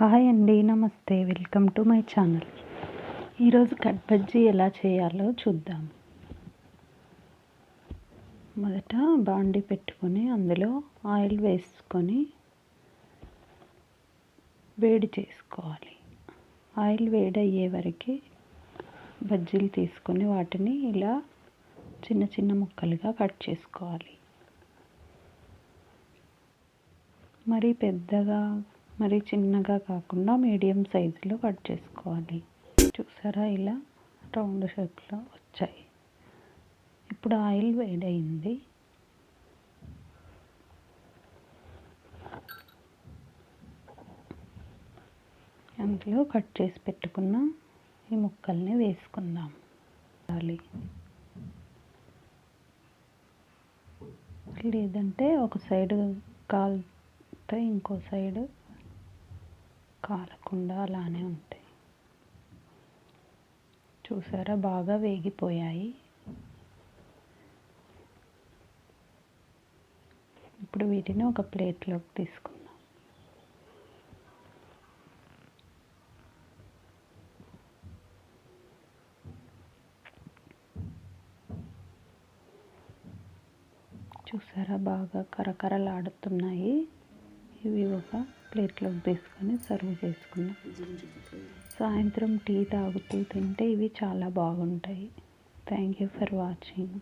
Hi అండి, నమస్తే. Welcome to my channel. ఈరోజు కట్ బజ్జీ ఎలా చేయాలో చూద్దాం. మొదట బాండి పెట్టుకొని అందులో ఆయిల్ వేసుకొని వేడి చేసుకోవాలి. ఆయిల్ వేడయ్యే వరకు బజ్జీలు తీసుకొని వాటిని ఇలా చిన్న చిన్న ముక్కలుగా కట్ చేసుకోవాలి. మరీ పెద్దగా మరి చిన్నగా కాకుండా మీడియం సైజులో కట్ చేసుకోవాలి. చూసారా, ఇలా రౌండ్ షేప్లో వచ్చాయి. ఇప్పుడు ఆయిల్ వేడయింది. అందులో కట్ చేసి పెట్టుకున్న ఈ ముక్కల్ని వేసుకుందాం. లేదంటే ఒక సైడు కాలితే ఇంకో సైడు కాలకుండా అలానే ఉంటాయి. చూసారా, బాగా వేగిపోయాయి. ఇప్పుడు వీటిని ఒక ప్లేట్లోకి తీసుకుందాం. చూసారా, బాగా కరకరలాడుతున్నాయి. ఇవి ఒక ప్లేట్లోకి తీసుకొని సర్వ్ చేసుకున్నాం. సాయంత్రం టీ తాగుతూ తింటే ఇవి చాలా బాగుంటాయి. Thank you for watching.